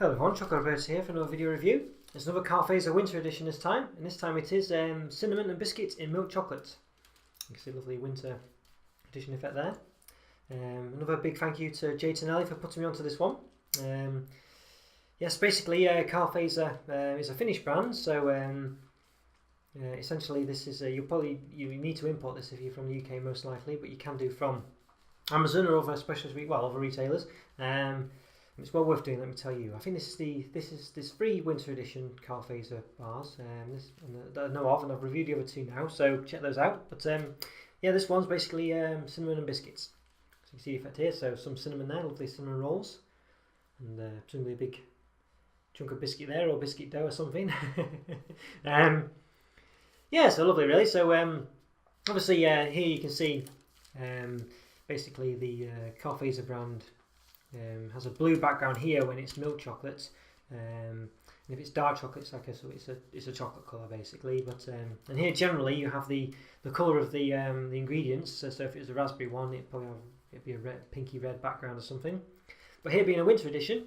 Hello everyone, Roberto here for another video review. It's another Karl Fazer winter edition this time, and this time it is cinnamon and biscuit in milk chocolate. You can see a lovely winter edition effect there. Another big thank you to Jay Tonelli for putting me onto this one. Yes, basically Karl Fazer is a Finnish brand, so essentially this is you need to import this if you're from the UK most likely, but you can do from Amazon or other other retailers. It's well worth doing, let me tell you. I think this is this free winter edition Karl Fazer bars. That I know of, and I've reviewed the other two now, so check those out. But yeah, this one's basically cinnamon and biscuits. So you can see the effect here. So some cinnamon there, lovely cinnamon rolls, and presumably a big chunk of biscuit there, or biscuit dough or something. Yeah, so lovely, really. So obviously here you can see basically the Karl Fazer brand. Has a blue background here when it's milk chocolate, and if it's dark chocolate, it's a chocolate color basically. But and here generally you have the color of the ingredients. So if it was a raspberry one, it'd be a pinky red background or something. But here being a winter edition,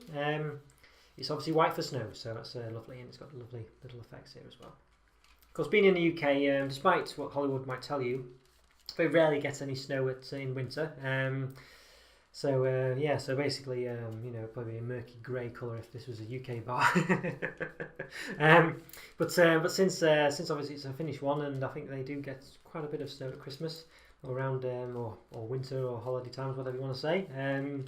it's obviously white for snow, so that's lovely, and it's got lovely little effects here as well. Of course, being in the UK, despite what Hollywood might tell you, they rarely get any snow in winter. So yeah, so basically, probably a murky grey colour if this was a UK bar. But since obviously it's a Finnish one, and I think they do get quite a bit of snow at Christmas, or around or winter or holiday times, whatever you want to say. I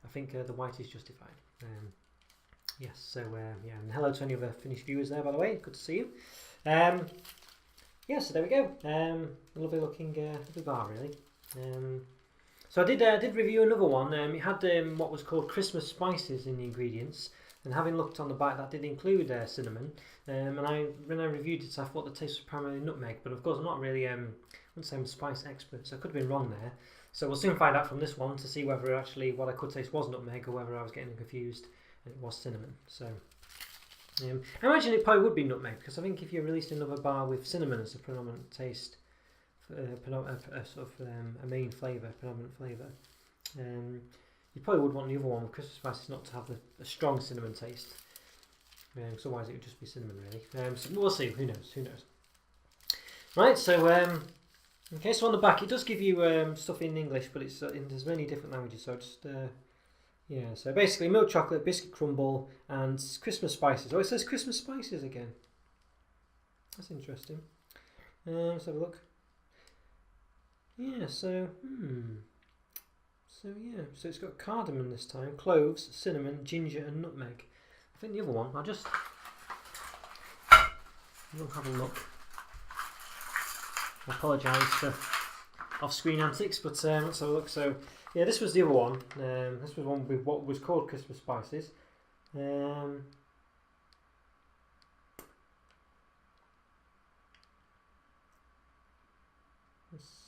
think the white is justified. Yes. So yeah, and hello to any other Finnish viewers there, by the way. Good to see you. Yeah. So there we go. Lovely looking lovely bar, really. So I did review another one. It had what was called Christmas spices in the ingredients, and having looked on the back, that did include cinnamon. And when I reviewed it, I thought the taste was primarily nutmeg, but of course I'm not really, I wouldn't say I'm a spice expert, so I could have been wrong there. So we'll soon find out from this one to see whether actually what I could taste was nutmeg or whether I was getting confused and it was cinnamon. So I imagine it probably would be nutmeg, because I think if you released another bar with cinnamon as a predominant taste, a main flavour, predominant flavour, you probably would want the other one with Christmas spices not to have a strong cinnamon taste, because otherwise it would just be cinnamon, really. So we'll see. Who knows? Right. So okay. So on the back it does give you stuff in English, but it's there's many different languages. So just yeah. So basically, milk chocolate, biscuit crumble, and Christmas spices. Oh, it says Christmas spices again. That's interesting. Let's have a look. Yeah, so so it's got cardamom this time, cloves, cinnamon, ginger, and nutmeg. I think the other one, we'll have a look. I apologise for off-screen antics, but let's have a look. So yeah, this was the other one. This was one with what was called Christmas spices. Let's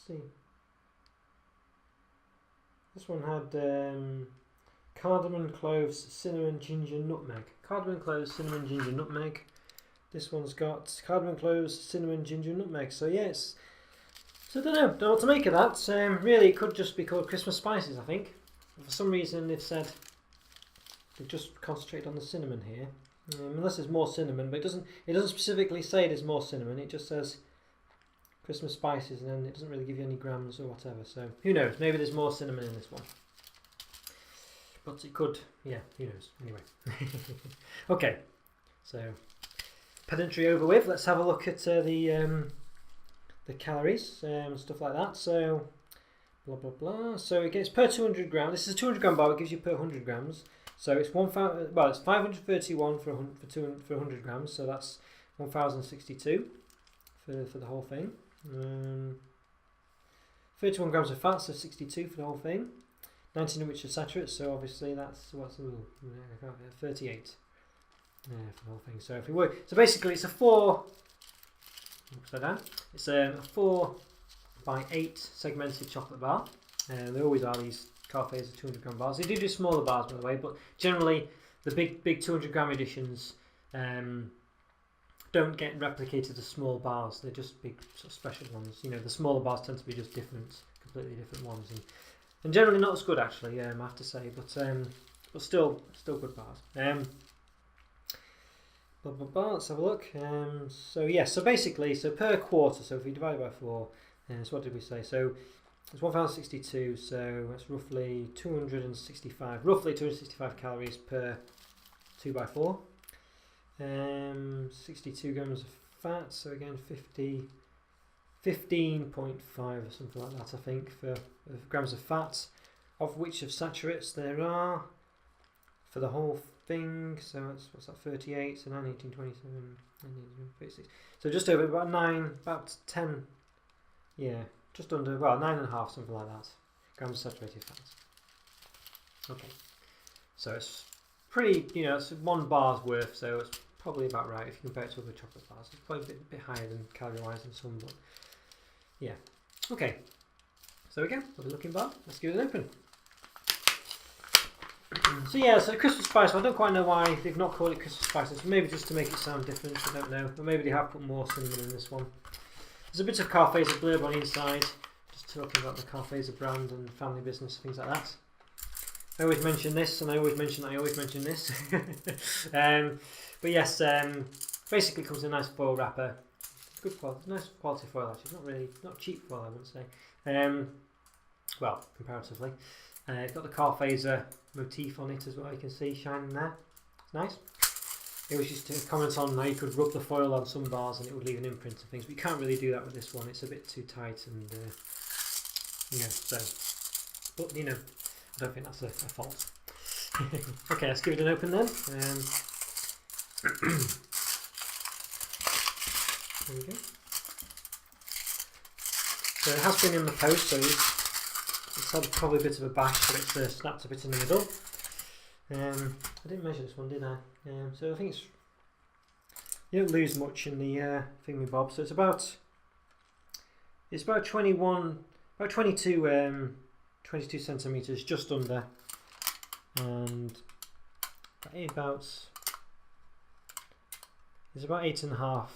see. This one had cardamom, cloves, cinnamon, ginger, nutmeg. Cardamom, cloves, cinnamon, ginger, nutmeg. This one's got cardamom, cloves, cinnamon, ginger, nutmeg. So yes. So I don't know what to make of that. Really, it could just be called Christmas spices, I think. For some reason, they've just concentrated on the cinnamon here. Unless there's more cinnamon, but it doesn't specifically say there's more cinnamon. It just says Christmas spices, and then it doesn't really give you any grams or whatever, so who knows, maybe there's more cinnamon in this one, but it could, yeah, who knows. Anyway. Okay, so pedantry over with. Let's have a look at the calories, stuff like that. So blah blah blah. So it gets per 200 grams. This is a 200 gram bar. It gives you per 100 grams. So it's it's 531 for 100 grams. So that's 1062 for the whole thing. 31 grams of fat, so 62 for the whole thing. 19 of which are saturates, so obviously that's 38 for the whole thing. So if we work, so basically it's a 4 by 8 segmented chocolate bar. There always are these Karl Fazer 200 gram bars. They do smaller bars, by the way, but generally the big 200 gram editions don't get replicated as small bars. They're just big sort of special ones. The smaller bars tend to be just completely different ones, and generally not as good, actually. I have to say, but but still good bars. Let's have a look. So basically, per quarter, so if we divide it by 4, so what did we say? So it's 1062, so that's roughly 265 calories per 2 by 4. 62 grams of fat, so again 15.5 or something like that, I think, for grams of fat, of which of saturates there are for the whole thing. So what's that, 38, so 9, 18, 27, 36. So just over about 10, yeah, just under, well, 9.5, something like that, grams of saturated fats. Okay, so it's pretty, it's 1 bar's worth, so it's probably about right if you compare it to other chocolate bars. It's probably a bit higher than calorie-wise than some, but yeah. Okay, so again, lovely looking bar. Let's give it an open. So yeah, so Christmas spice. I don't quite know why they've not called it Christmas spices. Maybe just to make it sound different. I don't know. Or maybe they have put more cinnamon in this one. There's a bit of Karl Fazer blurb on the inside, just talking about the Karl Fazer brand and family business, things like that. I always mention this, and I always mention that I always mention this. But yes, basically comes in a nice foil wrapper. Good quality, nice quality foil actually. Not cheap foil, I wouldn't say. Well, comparatively. It's got the Karl Fazer motif on it as well. You can see shining there. It's nice. It was just to comment on how you could rub the foil on some bars and it would leave an imprint and things, but you can't really do that with this one. It's a bit too tight and so. But I don't think that's a fault. Okay, let's give it an open then. There we go. So it has been in the post, so it's had probably a bit of a bash, but it's snapped a bit in the middle. I didn't measure this one, did I? So I think you don't lose much in the thingy-bob. So it's about 22 centimeters, just under, and it's about 8.5.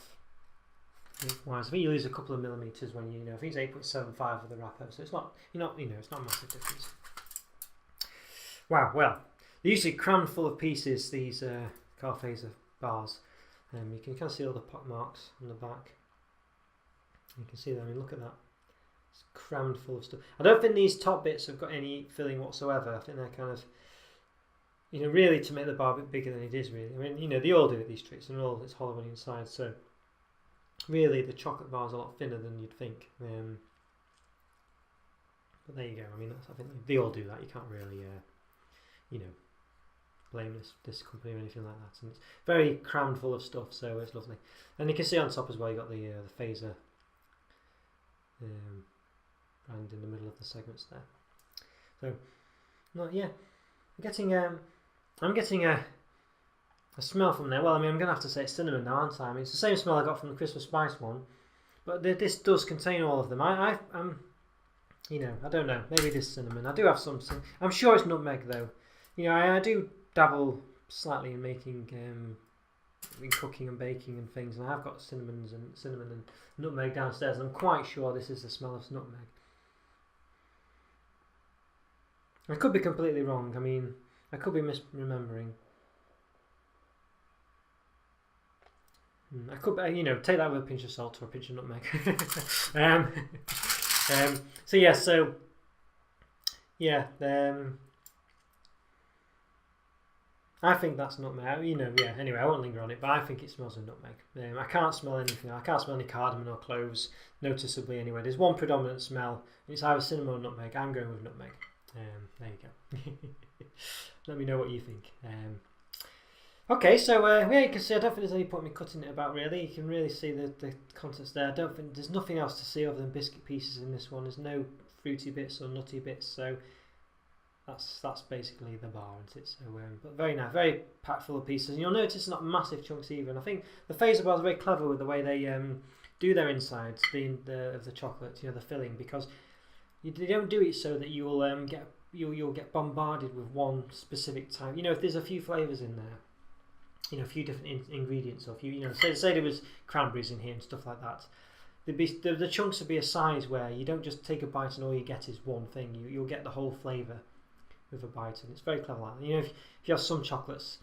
Wise. I think you lose a couple of millimeters when I think it's 8.75 for the wrapper, so it's not, it's not a massive difference. Wow, well, they're usually crammed full of pieces, these Karl Fazer bars. You can kind of see all the pock marks on the back. You can see that, look at that. It's crammed full of stuff. I don't think these top bits have got any filling whatsoever. I think they're kind of, really to make the bar a bit bigger than it is really. They all do it, these tricks, and it's hollow on the inside, so really the chocolate bar is a lot thinner than you'd think. But there you go. I think they all do that. You can't really, blame this company or anything like that. And it's very crammed full of stuff, so it's lovely. And you can see on top as well, you got the Fazer brand in the middle of the segments there. So, yeah, I'm getting a smell from there. Well, I'm going to have to say it's cinnamon now, aren't I? It's the same smell I got from the Christmas spice one, but this does contain all of them. I'm I don't know. Maybe it is cinnamon. I do have some. I'm sure it's nutmeg though. I do dabble slightly in making, in cooking and baking and things, and I have got cinnamon and nutmeg downstairs, and I'm quite sure this is the smell of nutmeg. I could be completely wrong. I could be misremembering. I could, take that with a pinch of salt or a pinch of nutmeg. I think that's nutmeg. Anyway, I won't linger on it, but I think it smells of nutmeg. I can't smell anything. I can't smell any cardamom or cloves noticeably anyway. There's one predominant smell, and it's either cinnamon or nutmeg. I'm going with nutmeg. There you go. Let me know what you think. Okay, so you can see I don't think there's any point in me cutting it about really. You can really see the contents there. I don't think there's nothing else to see other than biscuit pieces in this one. There's no fruity bits or nutty bits, so that's basically the bar, isn't it? So, but very nice, very packed full of pieces. And you'll notice it's not massive chunks either. And I think the Fazer bars are very clever with the way they do their insides, of the chocolate, the filling, because they don't do it so that you'll get bombarded with one specific type. If there's a few flavours in there, a few different ingredients, or say there was cranberries in here and stuff like that, the chunks would be a size where you don't just take a bite and all you get is one thing. You'll get the whole flavour with a bite, and it's very clever like that. You know, if you have some chocolates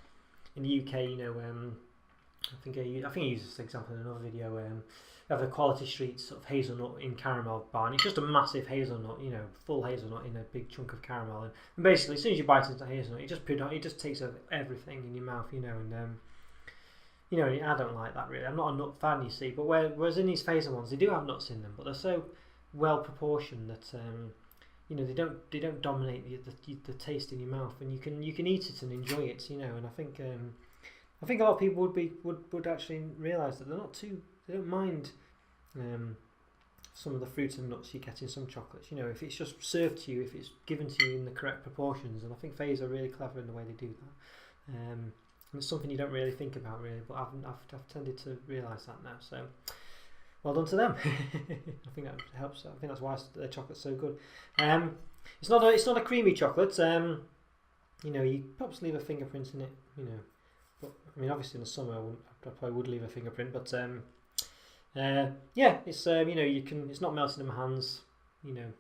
in the UK, you know, I think I use this example in another video. You have a Quality Street sort of hazelnut in caramel bar, and it's just a massive hazelnut, you know, full hazelnut in a big chunk of caramel, and basically as soon as you bite into hazelnut, it just takes over everything in your mouth, you know, and you know, I don't like that really. I'm not a nut fan, you see, but whereas in these Fazer ones, they do have nuts in them, but they're so well proportioned that you know, they don't dominate the taste in your mouth, and you can eat it and enjoy it, you know. And I think a lot of people would actually realise that they don't mind some of the fruit and nuts you get in some chocolates, you know, if it's just served to you, if it's given to you in the correct proportions. And I think Fazer are really clever in the way they do that. And it's something you don't really think about really, but I've tended to realise that now. So well done to them. I think that helps. I think that's why their chocolate's so good. It's not a creamy chocolate. You know, you perhaps leave a fingerprint in it. You know, but I mean, obviously in the summer I probably would leave a fingerprint. But yeah, it's you know, it's not melting in my hands. You know,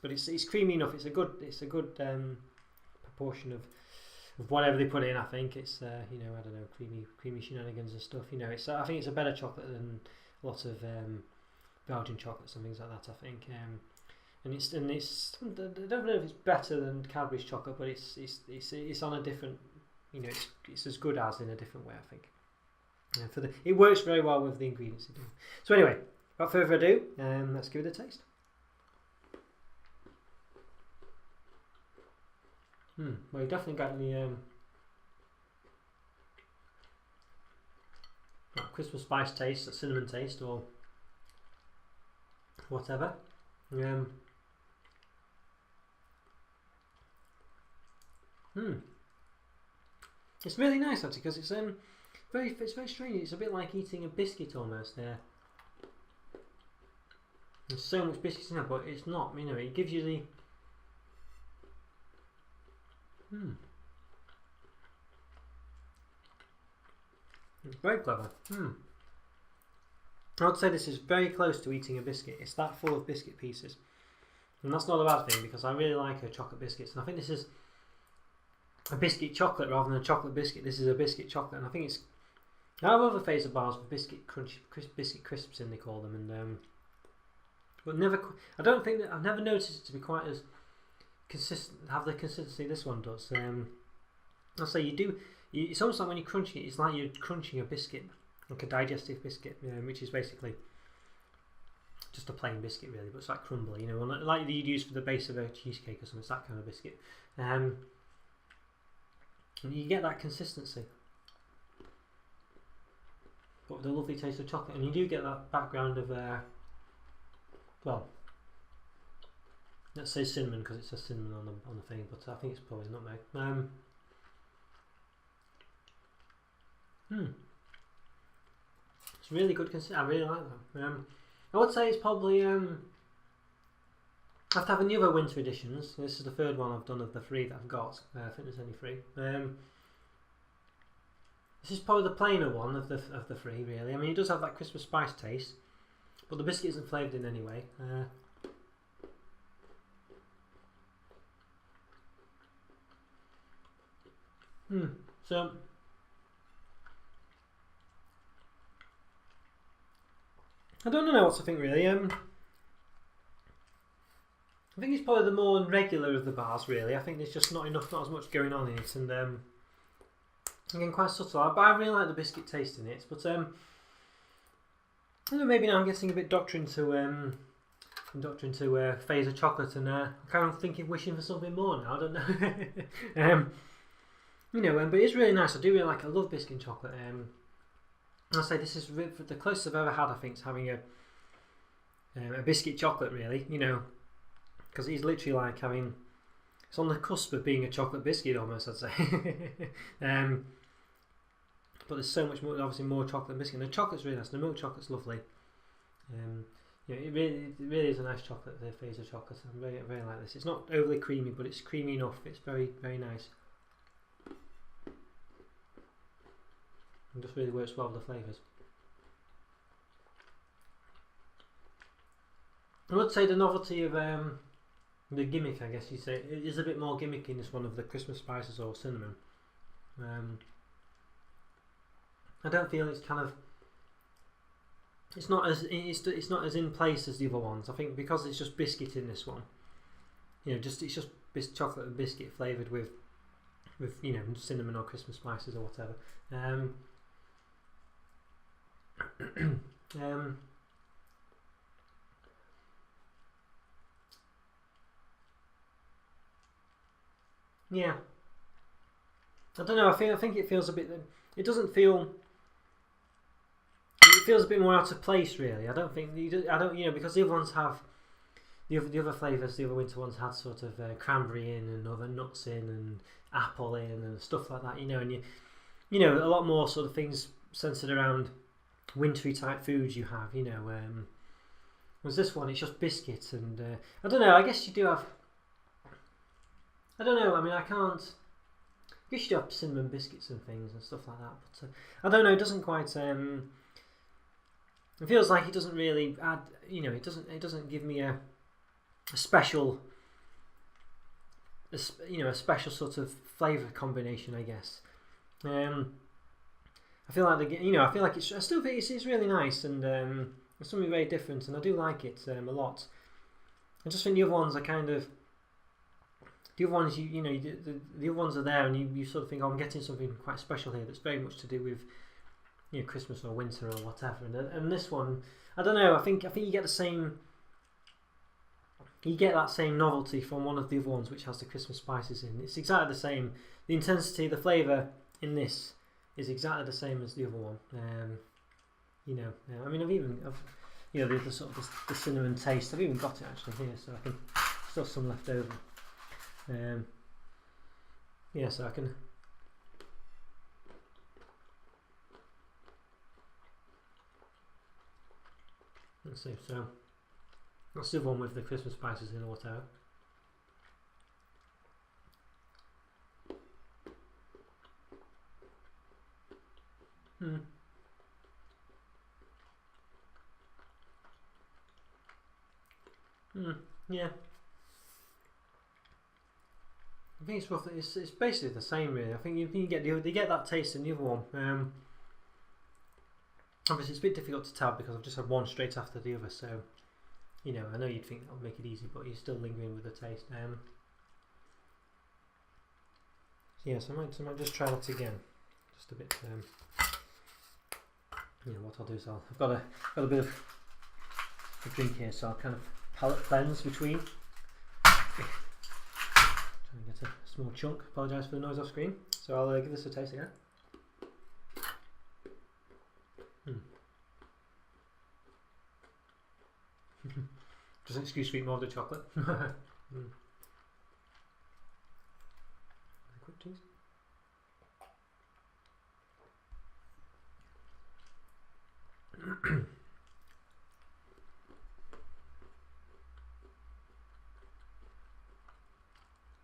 but it's creamy enough. It's a good proportion of whatever they put in. I think it's you know, I don't know, creamy shenanigans and stuff. You know, I think it's a better chocolate than a lot of Belgian chocolates and things like that. I think, and it's I don't know if it's better than Cadbury's chocolate, but it's on a different, you know, it's as good as in a different way, I think. It works very well with the ingredients they do. So anyway, without further ado, let's give it a taste. Well, you definitely got the Christmas spice taste, cinnamon taste, or whatever. It's really nice actually, because it's very strange. It's a bit like eating a biscuit almost. There, there's so much biscuits in it, but it's not. You know, it gives you the It's very clever. I would say this is very close to eating a biscuit. It's that full of biscuit pieces, and that's not a bad thing because I really like chocolate biscuits, and I think this is a biscuit chocolate rather than a chocolate biscuit. This is a biscuit chocolate, and I think it's. I have other Fazer bars with biscuit crisps in, they call them, and but never. I don't think that I've never noticed it to be quite as consistent. Have the consistency this one does. I'll say you do. It's almost like when you're crunching it, it's like you're crunching a biscuit, like a digestive biscuit, which is basically just a plain biscuit really, but it's like crumbly, you know, like you'd use for the base of a cheesecake or something. It's that kind of biscuit, and you get that consistency, but with a lovely taste of chocolate, and you do get that background of well, let's say cinnamon because it says cinnamon on the thing, but I think it's probably nutmeg. It's really good consistency. I really like that. I would say it's probably I have to have any other winter editions. This is the third one I've done of the 3 that I've got. I think there's only 3. This is probably the plainer one of the 3 really. I mean, it does have that Christmas spice taste, but the biscuit isn't flavoured in any way. So I don't know what to think really. I think it's probably the more regular of the bars really. I think there's just not as much going on in it, and again quite subtle. But I really like the biscuit taste in it. But I don't know, maybe now I'm getting a bit doctrine to Fazer chocolate, and I'm kind of wishing for something more now. I don't know. You know, but it's really nice. I do really like. I love biscuit and chocolate. I'll say this is the closest I've ever had. I think is having a biscuit chocolate, really. You know, because it's literally like having. It's on the cusp of being a chocolate biscuit, almost. I'd say. But there's so much more. Obviously, more chocolate biscuit. And the chocolate's really nice. The milk chocolate's lovely. You know, it really is a nice chocolate. The Fazer chocolate. I very like this. It's not overly creamy, but it's creamy enough. It's very nice. It just really works well with the flavours. I would say the novelty of the gimmick, I guess you say, it is a bit more gimmicky in this one of the Christmas spices or cinnamon. I don't feel it's kind of, it's not as in place as the other ones. I think because it's just biscuit in this one, it's just chocolate and biscuit flavoured with cinnamon or Christmas spices or whatever. Yeah, I don't know. I think it feels a bit. It doesn't feel. It feels a bit more out of place, really. I don't think. I don't. Because the other ones have the other flavours. The other winter ones had sort of cranberry in and other nuts in and apple in and stuff like that. And a lot more sort of things centered around wintry type foods. You have. Whereas this one, it's just biscuits and I don't know. I guess you do have. I don't know. I mean, I can't. I guess you do have cinnamon biscuits and things and stuff like that, but I don't know. It doesn't quite. It feels like it doesn't really add. It doesn't give me a special. A special sort of flavour combination, I guess. I feel like I feel like it's. I still think it's really nice and it's something very different, and I do like it a lot. I just think the other ones are kind of. The other ones, the other ones are there, and you sort of think, oh, I'm getting something quite special here that's very much to do with, Christmas or winter or whatever. And this one, I don't know. I think you get the same. You get that same novelty from one of the other ones, which has the Christmas spices in. It's exactly the same. The intensity, the flavour in this is exactly the same as the other one. I mean, the sort of the cinnamon taste. I've even got it actually here, so I can still some left over. So I can. Let's see. So that's the one with the Christmas spices in or whatever. Yeah. I think it's basically the same, really. I think you get that taste in the other one. Obviously, it's a bit difficult to tell because I've just had one straight after the other, so I know you'd think that'll make it easy, but you're still lingering with the taste. So I might just try that again, just a bit. What I'll do is I've got a bit of a drink here, so I'll kind of palate cleanse between. Get a small chunk. Apologise for the noise off screen. So I'll give this a taste again. Just an excuse to eat more of the chocolate. Quick cheese.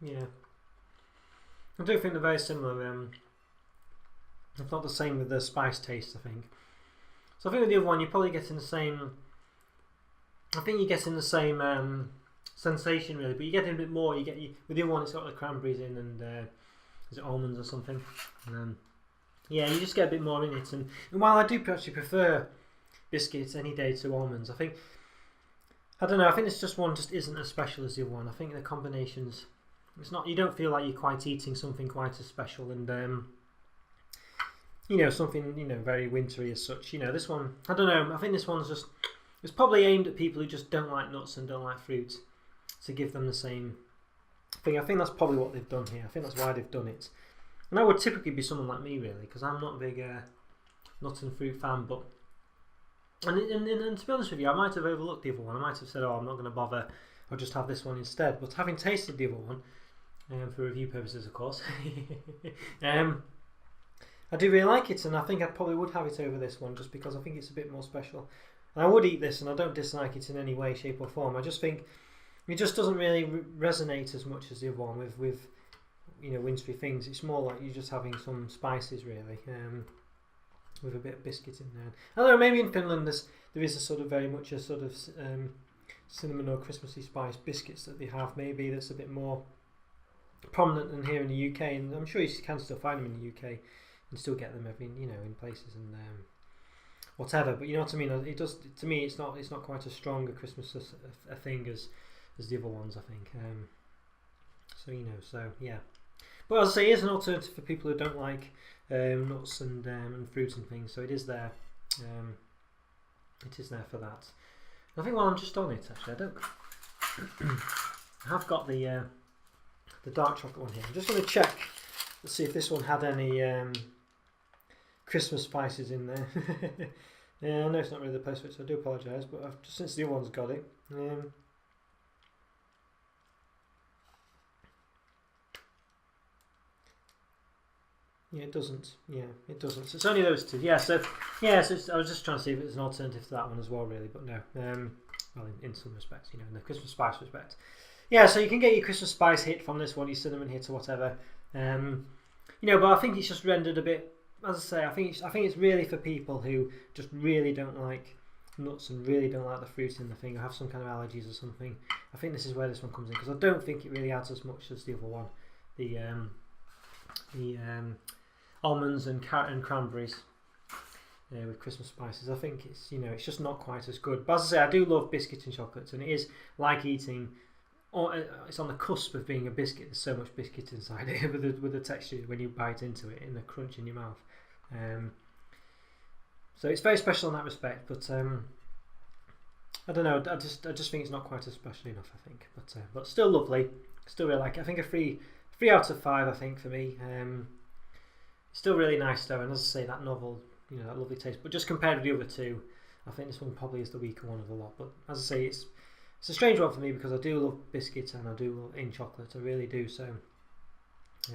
Yeah, I do think they're very similar. If not the same with the spice taste, I think. So I think with the other one, you're probably getting the same. I think you're getting the same sensation, really, but you're getting a bit more. With the other one, it's got the cranberries in and is it almonds or something? You just get a bit more in it. And while I do actually prefer biscuits any day to almonds, I think this just isn't as special as the other one. I think the combinations. It's not. You don't feel like you're quite eating something quite as special, and something very wintry as such. This one. I don't know. I think this one's just. It's probably aimed at people who just don't like nuts and don't like fruit, to give them the same thing. I think that's probably what they've done here. I think that's why they've done it. And that would typically be someone like me, really, because I'm not a big nut and fruit fan. But and to be honest with you, I might have overlooked the other one. I might have said, "Oh, I'm not going to bother. I'll just have this one instead." But having tasted the other one. For review purposes, of course. I do really like it, and I think I probably would have it over this one just because I think it's a bit more special. And I would eat this, and I don't dislike it in any way, shape, or form. I just think it just doesn't really resonate as much as the other one with wintry things. It's more like you're just having some spices, really, with a bit of biscuit in there. I don't know. Maybe in Finland there is a sort of very much a sort of cinnamon or Christmassy spice biscuits that they have, maybe that's a bit more prominent than here in the UK, and I'm sure you can still find them in the UK and still get them every, you know, in places and whatever. But you know what I mean. It does, to me. It's not quite as strong a Christmas a thing as the other ones, I think. So you know, so yeah. But as I say, it is an alternative for people who don't like nuts and fruit and things. So it is there. It is there for that. I think while I'm just on it, actually, I have got the dark chocolate one here. I'm just going to check to see if this one had any Christmas spices in there. Yeah, I know it's not really the place for it, so I do apologise. But I've, just since the other one's got it. Yeah, it doesn't. Yeah, it doesn't. So it's only those two. Yeah, so yeah, so I was just trying to see if it was an alternative to that one as well, really, but no. Well, in some respects, you know, in the Christmas spice respect. Yeah, so you can get your Christmas spice hit from this one, your cinnamon hit or whatever. You know, but I think it's just rendered a bit. As I say, I think it's really for people who just really don't like nuts and really don't like the fruit in the thing, or have some kind of allergies or something. I think this is where this one comes in, because I don't think it really adds as much as the other one. The almonds and cranberries with Christmas spices. I think it's, you know, it's just not quite as good. But as I say, I do love biscuits and chocolates, and it is like eating. It's on the cusp of being a biscuit. There's so much biscuit inside it with the texture when you bite into it and the crunch in your mouth. So it's very special in that respect. But I don't know. I just think it's not quite as special enough, I think. But still lovely. Still really like it. I think a 3 out of 5. I think for me. Still really nice though, and as I say, that novel, you know, that lovely taste. But just compared with the other two, I think this one probably is the weaker one of the lot. But as I say, it's a strange one for me because I do love biscuits and I do love in chocolate. I really do. So I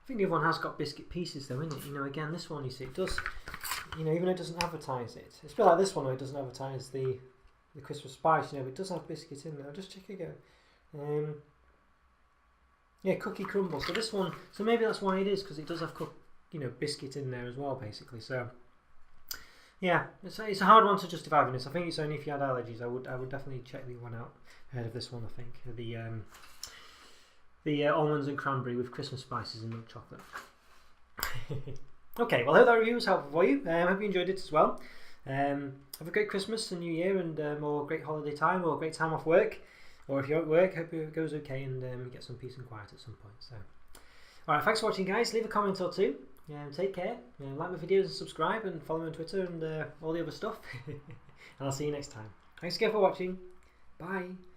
think the other one has got biscuit pieces though, isn't it? You know, again, this one, you see, it does. You know, even though it doesn't advertise it, it's a bit like this one where it doesn't advertise the Christmas spice. You know, but it does have biscuits in there. I'll just check again. Yeah, cookie crumble. So this one, so maybe that's why it is, because it does have biscuit in there as well, basically. So yeah, it's a hard one to justify in this. I think it's only if you had allergies. I would definitely check the one out ahead of this one. I think the almonds and cranberry with Christmas spices and milk chocolate. Okay, well, I hope that review was helpful for you. I hope you enjoyed it as well. Have a great Christmas and New Year, and more great holiday time or great time off work. Or if you're at work, hope it goes okay and you get some peace and quiet at some point. So, alright, thanks for watching, guys. Leave a comment or two. Take care. Like my videos and subscribe, and follow me on Twitter and all the other stuff. And I'll see you next time. Thanks again for watching. Bye.